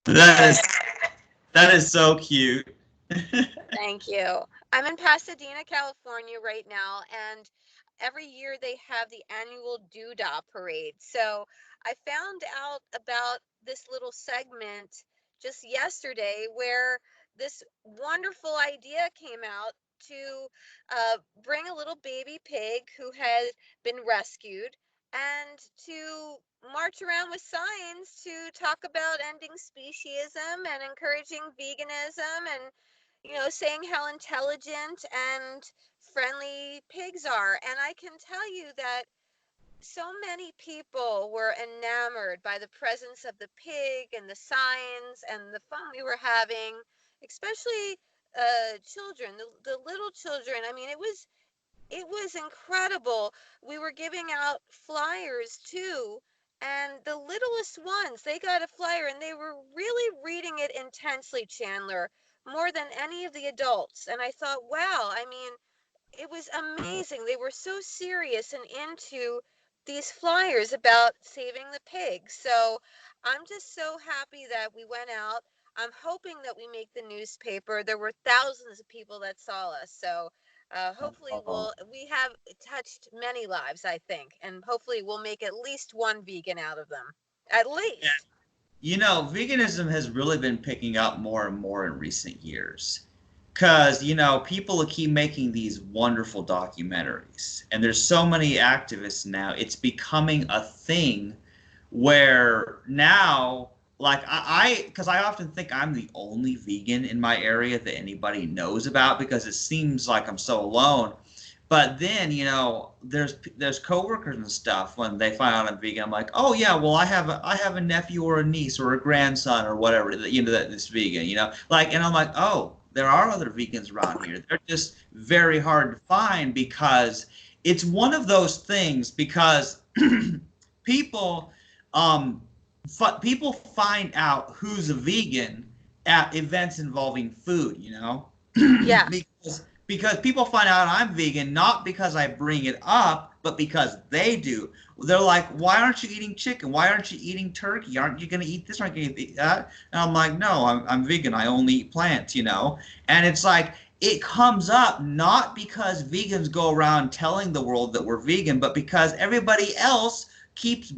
That And is that is so cute. thank you. I'm in Pasadena, California right now, and every year they have the annual Doodah Parade. So I found out about this little segment just yesterday where this wonderful idea came out to bring a little baby pig who had been rescued and to march around with signs to talk about ending speciesism and encouraging veganism and saying how intelligent and friendly pigs are. And I can tell you that so many people were enamored by the presence of the pig and the signs and the fun we were having, especially children, the little children. I mean, it was incredible. We were giving out flyers too, and the littlest ones, they got a flyer and they were really reading it intensely, Chandler, more than any of the adults. And I thought, wow, I mean, it was amazing. They were so serious and into these flyers about saving the pigs. So I'm just so happy that we went out. I'm hoping that we make the newspaper. There were thousands of people that saw us. So hopefully Oh, we have touched many lives, I think, and hopefully we'll make at least one vegan out of them. At yeah. least. Veganism has really been picking up more and more in recent years. Because, people keep making these wonderful documentaries, and there's so many activists now. It's becoming a thing where now, like, because I often think I'm the only vegan in my area that anybody knows about because it seems like I'm so alone. But then, there's coworkers and stuff when they find out I'm vegan. I'm like, oh yeah, well I have a nephew or a niece or a grandson or whatever that that's vegan. Like, and I'm like, oh, there are other vegans around here. They're just very hard to find because it's one of those things because people um people find out who's a vegan at events involving food, Yeah. because people find out I'm vegan not because I bring it up, but because they do. They're like, "Why aren't you eating chicken? Why aren't you eating turkey? Aren't you going to eat this? Aren't you going to eat that?" And I'm like, "No, I'm vegan. I only eat plants." And it's like it comes up not because vegans go around telling the world that we're vegan, but because everybody else keeps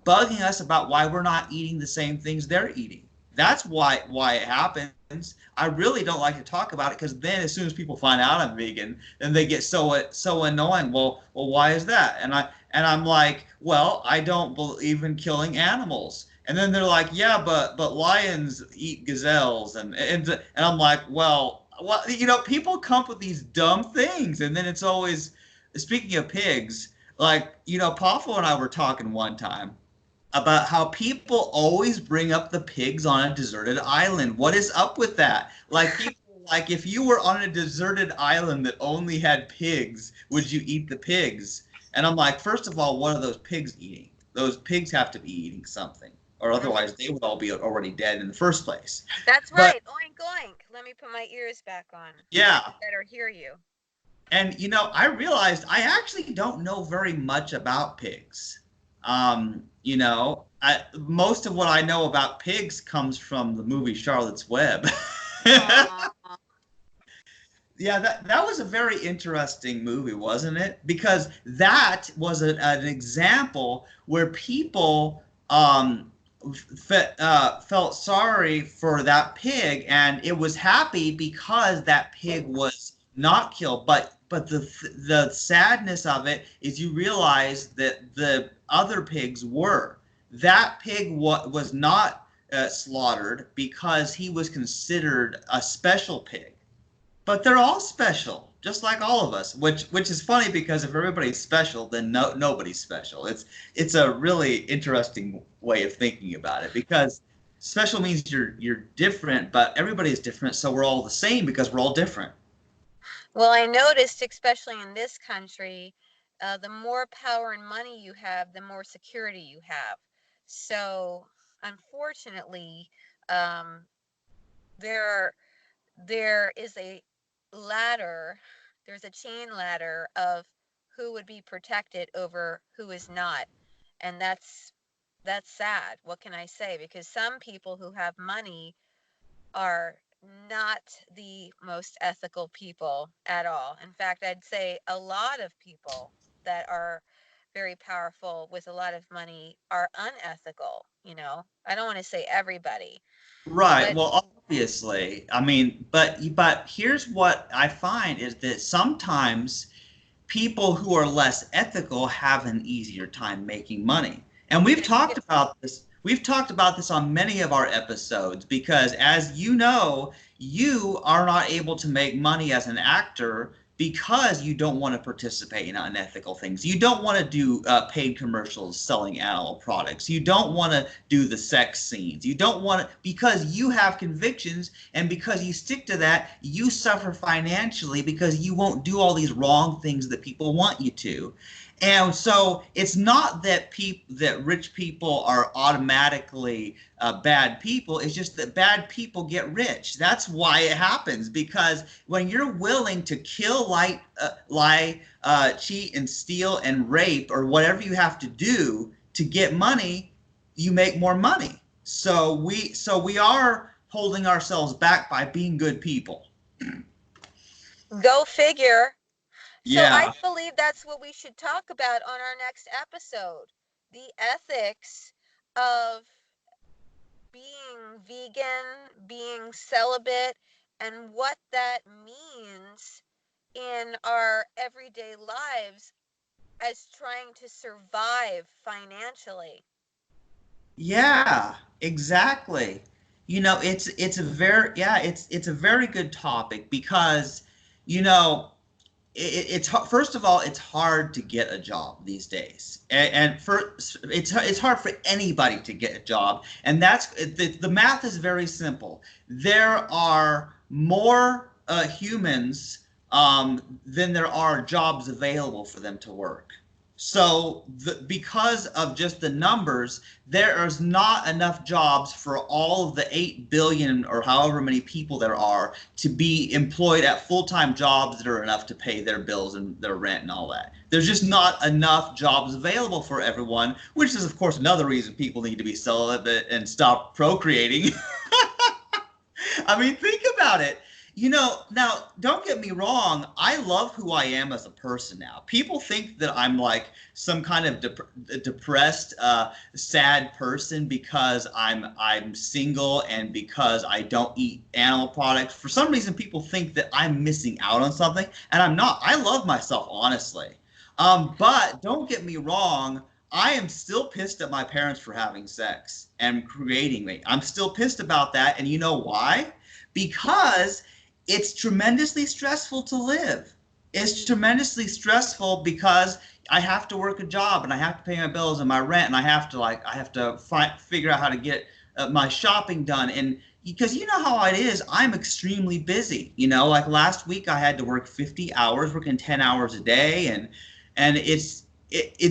bugging us about why we're not eating the same things they're eating. That's why it happens. I really don't like to talk about it because then as soon as people find out I'm vegan, then they get so annoying. Well, why is that? And I'm like, well, I don't believe in killing animals. And then they're like, yeah, but lions eat gazelles, and I'm like, well, people come up with these dumb things, and then it's always speaking of pigs, like, Poffo and I were talking one time about how people always bring up the pigs on a deserted island. What is up with that? Like, people, like, if you were on a deserted island that only had pigs, would you eat the pigs? And I'm like, first of all, what are those pigs eating? Those pigs have to be eating something, or otherwise Hmm. they would all be already dead in the first place. That's But right. Oink, oink. Let me put my ears back on so I yeah, can better hear you. and I realized I actually don't know very much about pigs. Most of what I know about pigs comes from the movie Charlotte's Web. Aw. Yeah, that was a very interesting movie, wasn't it? Because that was an example where people felt sorry for that pig, and it was happy because that pig was not killed. But the sadness of it is you realize that the other pigs were. That pig was not slaughtered because he was considered a special pig, but they're all special, just like all of us. Which is funny because if everybody's special, then nobody's special. It's a really interesting way of thinking about it because special means you're different, but everybody is different, so we're all the same because we're all different. Well, I noticed, especially in this country, the more power and money you have, the more security you have. So, unfortunately, um, there there is a ladder, there's a chain ladder of who would be protected over who is not, and that's That's sad. What can I say? Because some people who have money are not the most ethical people at all. In fact, I'd say a lot of people that are very powerful with a lot of money are unethical, you know. I don't want to say everybody, Right. but Well, obviously, I mean, but here's what I find is that sometimes people who are less ethical have an easier time making money. And we've and you talked get about this. We've talked about this on many of our episodes because, as you know, you are not able to make money as an actor because you don't want to participate in unethical things. You don't want to do paid commercials selling animal products. You don't want to do the sex scenes. You don't want to, because you have convictions, and because you stick to that, you suffer financially because you won't do all these wrong things that people want you to. And so it's not that rich people are automatically bad people. It's just that bad people get rich. That's why it happens, because when you're willing to kill, lie, cheat, and steal and rape or whatever you have to do to get money, you make more money. So we are holding ourselves back by being good people. go figure. So I Yeah. believe that's what we should talk about on our next episode. The ethics of being vegan, being celibate, and what that means in our everyday lives as trying to survive financially. Yeah, exactly. It's a very yeah, it's a very good topic because you know first of all, it's hard to get a job these days, it's hard for anybody to get a job, and the math is very simple. There are more humans than there are jobs available for them to work. So because of just the numbers, there is not enough jobs for all of the 8 billion or however many people there are to be employed at full-time jobs that are enough to pay their bills and their rent and all that. There's just not enough jobs available for everyone, which is, of course, another reason people need to be celibate and stop procreating. I mean, think about it. Now, don't get me wrong. I love who I am as a person now. People think that I'm like some kind of depressed, sad person because I'm single and because I don't eat animal products. For some reason, people think that I'm missing out on something, and I'm not. I love myself, honestly. But don't get me wrong. I am still pissed at my parents for having sex and creating me. I'm still pissed about that, and you know why? Because it's tremendously stressful to live. It's tremendously stressful because I have to work a job and I have to pay my bills and my rent, and I have to figure out how to get my shopping done. And because you know how it is, I'm extremely busy. Like last week I had to work 50 hours, working 10 hours a day, and it's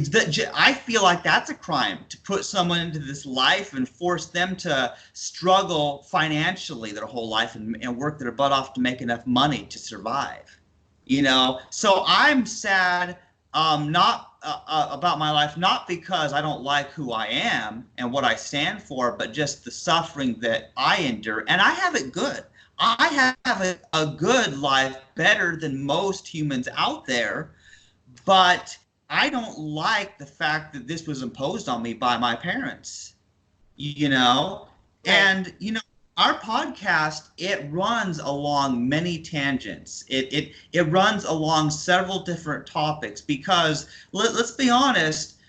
that I feel like that's a crime to put someone into this life and force them to struggle financially their whole life and work their butt off to make enough money to survive. So I'm sad, not about my life, not because I don't like who I am and what I stand for, but just the suffering that I endure, and I have it good. I have a good life, better than most humans out there, but I don't like the fact that this was imposed on me by my parents, you know? Right. And, our podcast, it runs along many tangents. It runs along several different topics because let's be honest,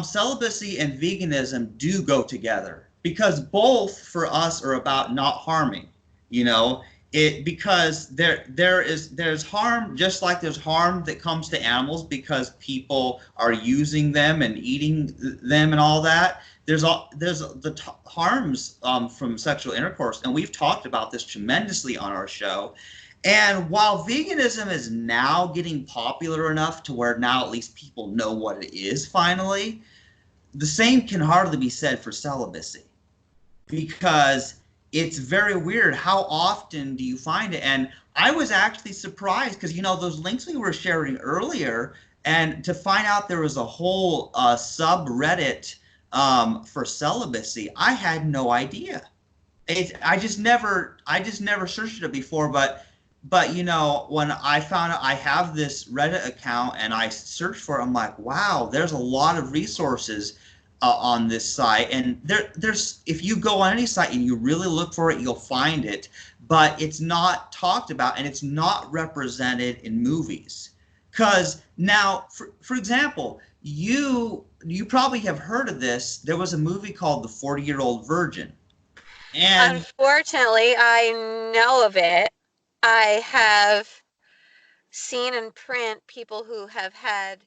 celibacy and veganism do go together because both for us are about not harming, you know? Because there's harm, just like there's harm that comes to animals because people are using them and eating them and all that. There's the harms from sexual intercourse, and we've talked about this tremendously on our show. And while veganism is now getting popular enough to where now at least people know what it is finally, the same can hardly be said for celibacy, because it's very weird. How often do you find it? And I was actually surprised because those links we were sharing earlier, and to find out there was a whole subreddit for celibacy. I had no idea. I just never searched it before, but you know, when I found out I have this Reddit account and I searched for it, I'm like, wow, there's a lot of resources on this site, and there's if you go on any site and you really look for it, you'll find it, but it's not talked about and it's not represented in movies. Because now, for example, you probably have heard of this. There was a movie called The 40-Year-Old Virgin, and Unfortunately, I know of it. I have seen in print people who have had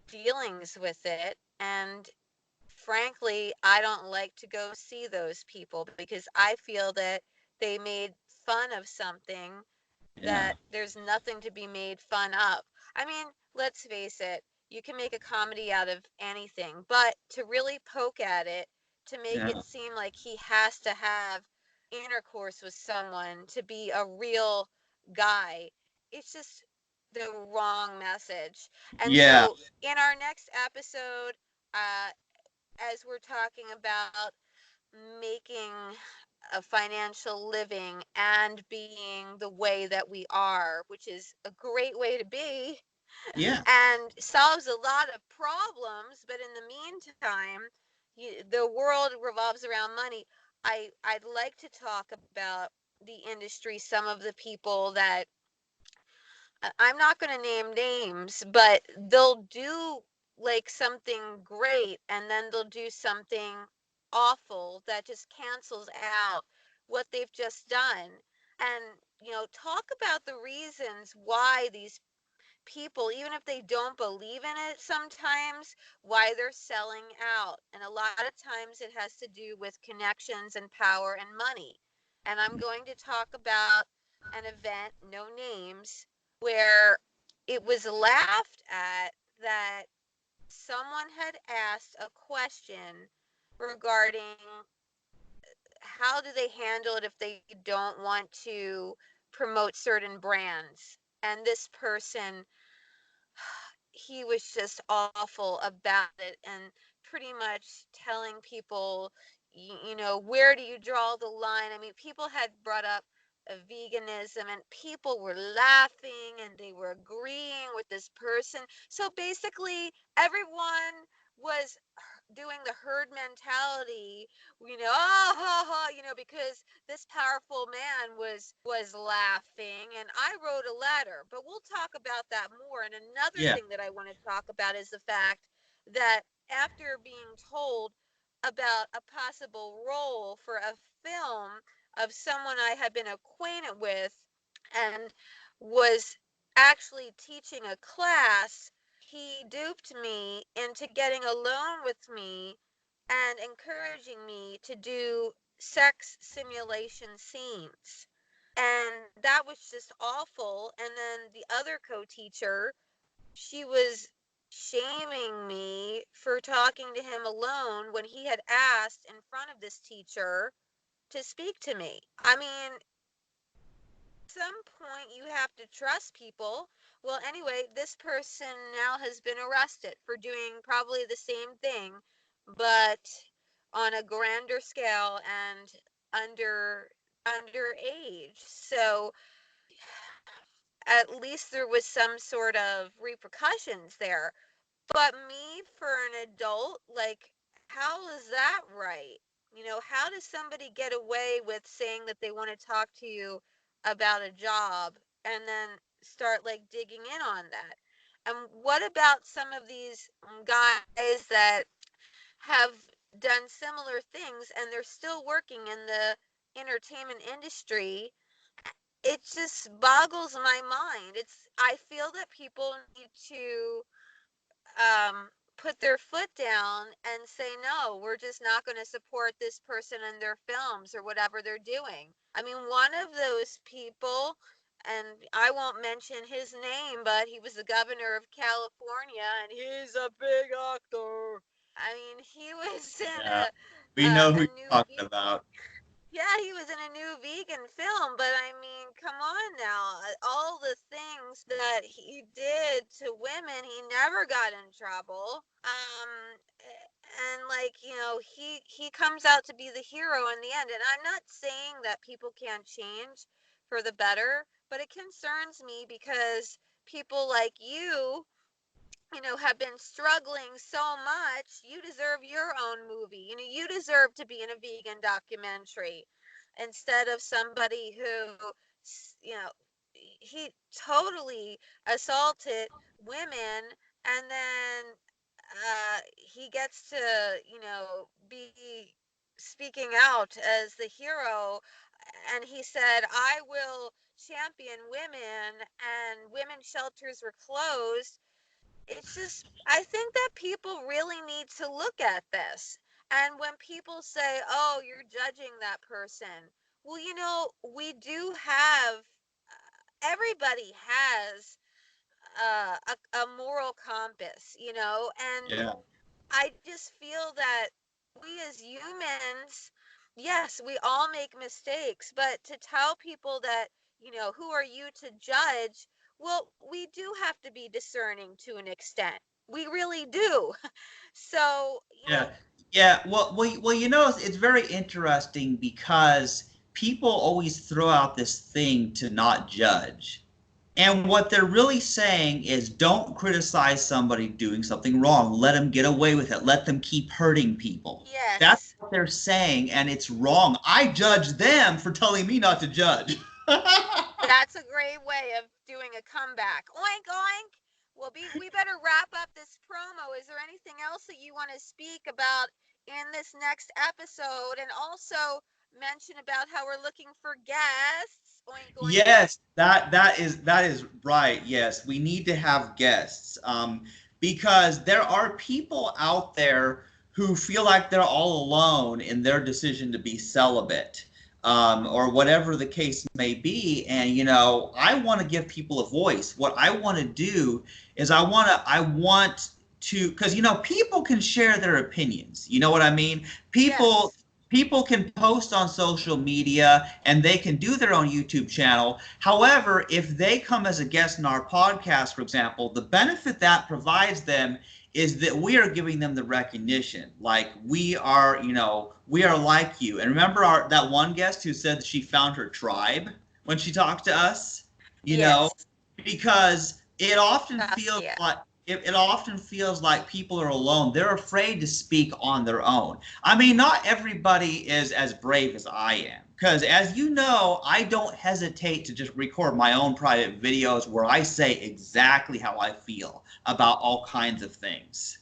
dealings with it, and frankly, I don't like to go see those people because I feel that they made fun of something yeah, that there's nothing to be made fun of. I mean, let's face it, you can make a comedy out of anything, but to really poke at it, to make yeah, it seem like he has to have intercourse with someone to be a real guy, it's just the wrong message. And yeah, so, in our next episode, uh, as we're talking about making a financial living and being the way that we are, which is a great way to be yeah, and solves a lot of problems. But in the meantime, the world revolves around money. I'd like to talk about the industry, some of the people that I'm not going to name names, but they'll do like something great and then they'll do something awful that just cancels out what they've just done. And, talk about the reasons why these people, even if they don't believe in it sometimes, why they're selling out. And a lot of times it has to do with connections and power and money. And I'm going to talk about an event, no names, where it was laughed at that someone had asked a question regarding how do they handle it if they don't want to promote certain brands. And this person, he was just awful about it and pretty much telling people, where do you draw the line? I mean, people had brought up veganism and people were laughing and they were agreeing with this person. So basically, everyone was doing the herd mentality, oh, ha, ha, because this powerful man was laughing, and I wrote a letter, but we'll talk about that more. And another yeah, thing that I want to talk about is the fact that after being told about a possible role for a film of someone I had been acquainted with and was actually teaching a class, he duped me into getting a loan with me and encouraging me to do sex simulation scenes. And that was just awful. And then the other co-teacher, she was shaming me for talking to him alone when he had asked in front of this teacher to speak to me. I mean, at some point you have to trust people. Well, anyway, this person now has been arrested for doing probably the same thing, but on a grander scale and underage. So at least there was some sort of repercussions there. But me, for an adult, like, how is that right? How does somebody get away with saying that they want to talk to you about a job and then start like digging in on that? And what about some of these guys that have done similar things and they're still working in the entertainment industry? It just boggles my mind. I feel that people need to put their foot down and say, no, we're just not going to support this person and their films or whatever they're doing. I mean, one of those people, and I won't mention his name, but he was the governor of California and he's a big actor. I mean, he was in yeah. We know who a you're new talking about. yeah, he was in a new vegan film, but I mean, come on now. All the things that he did to women, he never got in trouble. and like, he comes out to be the hero in the end. And I'm not saying that people can't change for the better, but it concerns me because people like you have been struggling so much. You deserve your own movie. You deserve to be in a vegan documentary instead of somebody who, you know, he totally assaulted women, and then he gets to, be speaking out as the hero. And he said, I will champion women, and women's shelters were closed. It's just, I think that people really need to look at this. And when people say, oh, you're judging that person, well, we do have, everybody has a moral compass, and Yeah. I just feel that we as humans, yes, we all make mistakes, but to tell people that, who are you to judge? Well, we do have to be discerning to an extent. We really do. So, Yeah, yeah. Well, it's very interesting because people always throw out this thing to not judge. And what they're really saying is don't criticize somebody doing something wrong. Let them get away with it. Let them keep hurting people. That's yes, what they're saying, and it's wrong. I judge them for telling me not to judge. that's a great way of doing a comeback. Oink, oink. Well, we better wrap up this promo. Is there anything else that you want to speak about in this next episode? And also mention about how we're looking for guests. Oink, oink. Yes, that is right. Yes, we need to have guests because there are people out there who feel like they're all alone in their decision to be celibate, or whatever the case may be. And I want to give people a voice. What I want to do is I want to, because people can share their opinions. You know what I mean? People Yes. people can post on social media and they can do their own YouTube channel. However, if they come as a guest in our podcast, for example, the benefit that provides them is that we are giving them the recognition. Like we are like you. And remember that one guest who said that she found her tribe when she talked to us? You know, Yes. because Saskia. it often feels like people are alone. They're afraid to speak on their own. I mean, not everybody is as brave as I am. Because as you know, I don't hesitate to just record my own private videos where I say exactly how I feel about all kinds of things.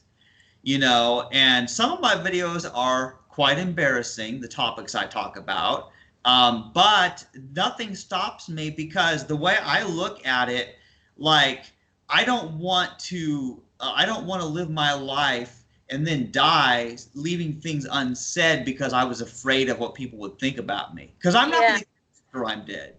And some of my videos are quite embarrassing, the topics I talk about. But nothing stops me because the way I look at it, like, I don't want to live my life and then die leaving things unsaid because I was afraid of what people would think about me. Because I'm not Yeah. going to after I'm dead.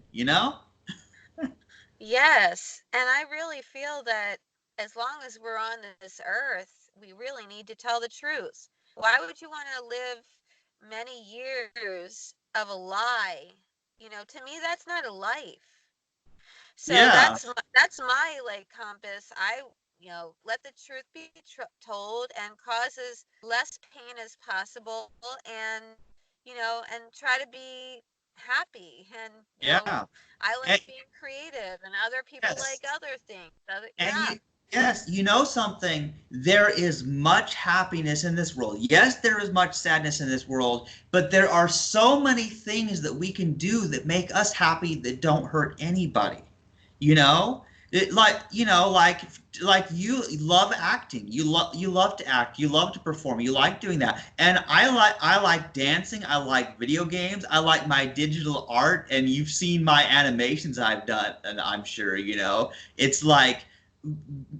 Yes. And I really feel that as long as we're on this earth, we really need to tell the truth. Why would you want to live many years of a lie? To me, that's not a life. So Yeah. that's my like compass. I let the truth be told and causes less pain as possible, and and try to be happy. And Yeah. I And, like being creative, and other people yes. like other things. And Yeah. yes, you know something? There is much happiness in this world. Yes, there is much sadness in this world, but there are so many things that we can do that make us happy that don't hurt anybody. You know? Like you love acting. You love to act. You love to perform. You like doing that. And I like dancing. I like video games. I like my digital art. And you've seen my animations I've done, and I'm sure it's like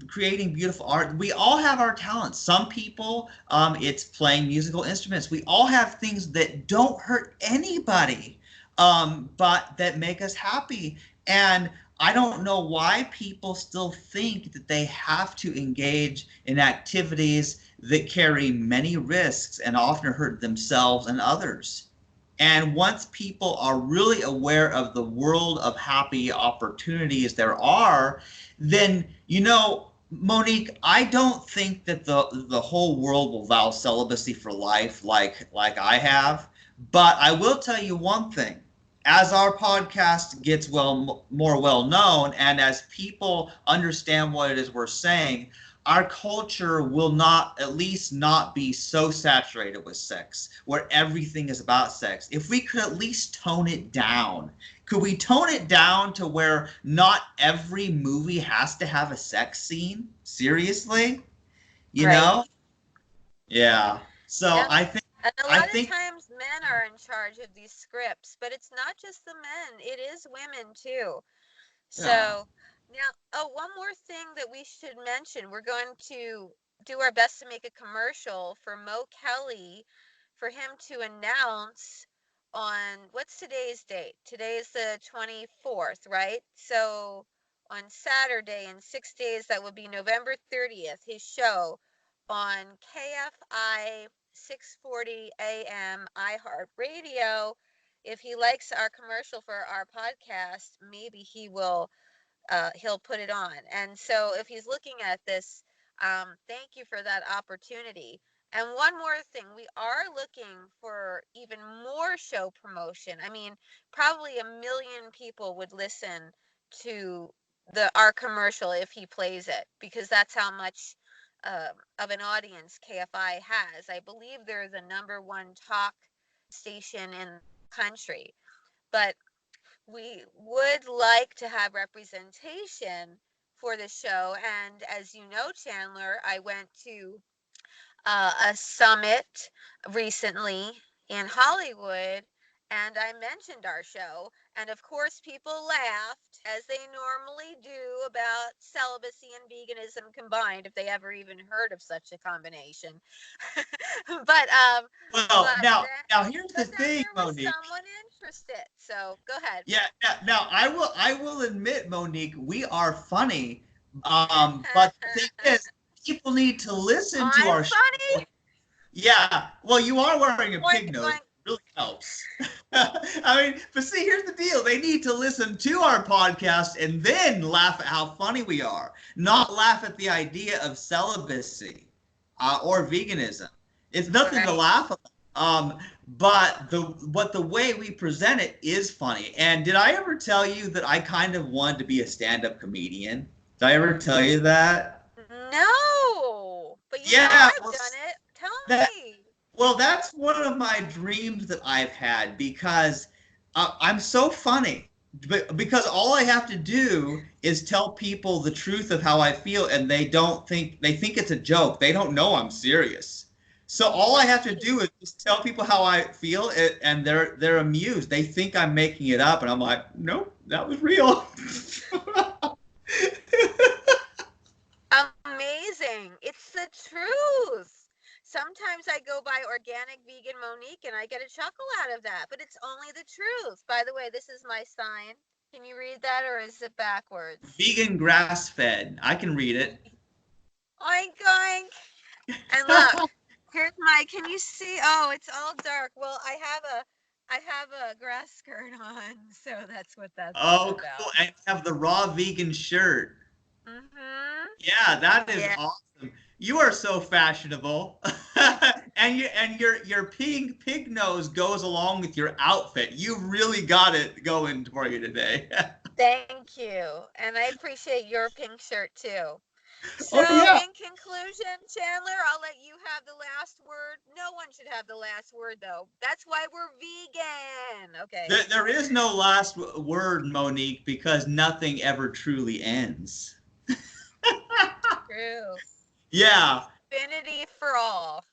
creating beautiful art. We all have our talents. Some people, it's playing musical instruments. We all have things that don't hurt anybody, but that make us happy. And I don't know why people still think that they have to engage in activities that carry many risks and often hurt themselves and others. And once people are really aware of the world of happy opportunities there are, then Monique, I don't think that the whole world will vow celibacy for life like I have, but I will tell you one thing. As our podcast gets more well known and as people understand what it is we're saying, our culture will not at least not be so saturated with sex where everything is about sex. If we could at least tone it down, could we tone it down to where not every movie has to have a sex scene? Seriously? You Right. know? Yeah. So And and a I lot of think times men are in charge of these scripts, but it's not just the men, it is women too. yeah. So now, oh, one more thing that we should mention. We're going to do our best to make a commercial for Mo Kelly for him to announce on what's today's date? Today is the 24th, right? So on Saturday in 6 days, that would be November 30th, his show on KFI 640 AM iHeartRadio. If he likes our commercial for our podcast, maybe he'll put it on. And so if he's looking at this, thank you for that opportunity. And one more thing, we are looking for even more show promotion. I mean, probably 1 million people would listen to our commercial if he plays it, because that's how much of an audience KFI has. I believe they're the #1 talk station in the country. But we would like to have representation for the show. And as you know, Chandler, I went to a summit recently in Hollywood and I mentioned our show. And of course, people laughed, as they normally do, about celibacy and veganism combined, if they ever even heard of such a combination. but um, Well, but now here's the then thing, there was Monique. someone interested. So go ahead. Yeah, now I will admit, Monique, we are funny. But the thing is, people need to listen to I'm our show. funny. Yeah, well, you are wearing a Boink, pig nose. boink. It really helps. I mean, but see, here's the deal. They need to listen to our podcast and then laugh at how funny we are, not laugh at the idea of celibacy or veganism. It's nothing to Right. laugh at. But the way we present it is funny. And did I ever tell you that I kind of wanted to be a stand-up comedian? Did I ever tell you that? No, but you know Yeah, I've well, done it. Tell that me. well, that's one of my dreams that I've had because I'm so funny. Because all I have to do is tell people the truth of how I feel, and they think it's a joke. They don't know I'm serious. So all I have to Right. do is just tell people how I feel, and they're amused. They think I'm making it up, and I'm like, nope, that was real. Amazing. It's the truth. Sometimes I go by organic vegan Monique and I get a chuckle out of that, but it's only the truth. By the way, this is my sign. Can you read that or is it backwards? Vegan grass fed. I can read it. Oink oink. And look, here's my, can you see? Oh, it's all dark. Well, I have a grass skirt on, so that's what that's all Oh, cool. about. And you have the raw vegan shirt. Mm-hmm. Yeah, that is Yeah. awesome. You are so fashionable. And your pig nose goes along with your outfit. You really got it going for you today. Thank you. And I appreciate your pink shirt too. So, Oh yeah. in conclusion, Chandler, I'll let you have the last word. No one should have the last word, though. That's why we're vegan. Okay. There is no last word, Monique, because nothing ever truly ends. True. Yeah. Infinity for all.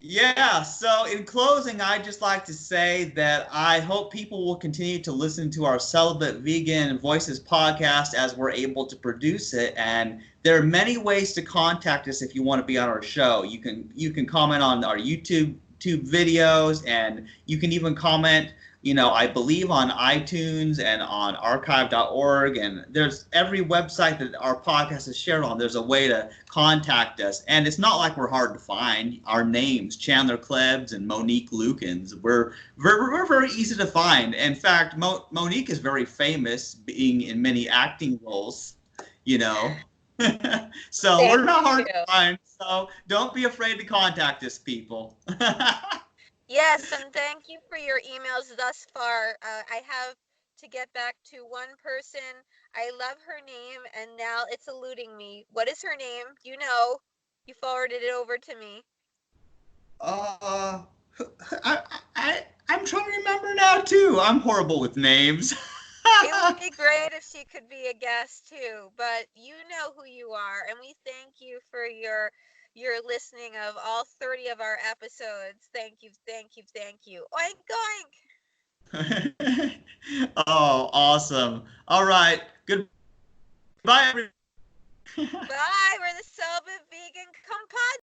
Yeah, so in closing, I'd just like to say that I hope people will continue to listen to our Celibate Vegan Voices podcast as we're able to produce it. And there are many ways to contact us if you want to be on our show. You can comment on our YouTube videos, and you can even comment, I believe on iTunes and on archive.org, and there's every website that our podcast is shared on. There's a way to contact us, and it's not like we're hard to find. Our names, Chandler Klebs and Monique Lukens, we're very easy to find. In fact, Monique is very famous, being in many acting roles. You know. So we're Thank not hard to you. find. So don't be afraid to contact us, people. Yes, and thank you for your emails thus far. I have to get back to one person. I love her name, and now it's eluding me. What is her name? You know, you forwarded it over to me. uh, I'm trying to remember now too. I'm horrible with names. It would be great if she could be a guest too, but you know who you are, and we thank you for your listening of all 30 of our episodes. Thank you, thank you, thank you. Oink oink. Oh, awesome. All right. Goodbye, everybody. Bye. We're the Soba Vegan Compadres.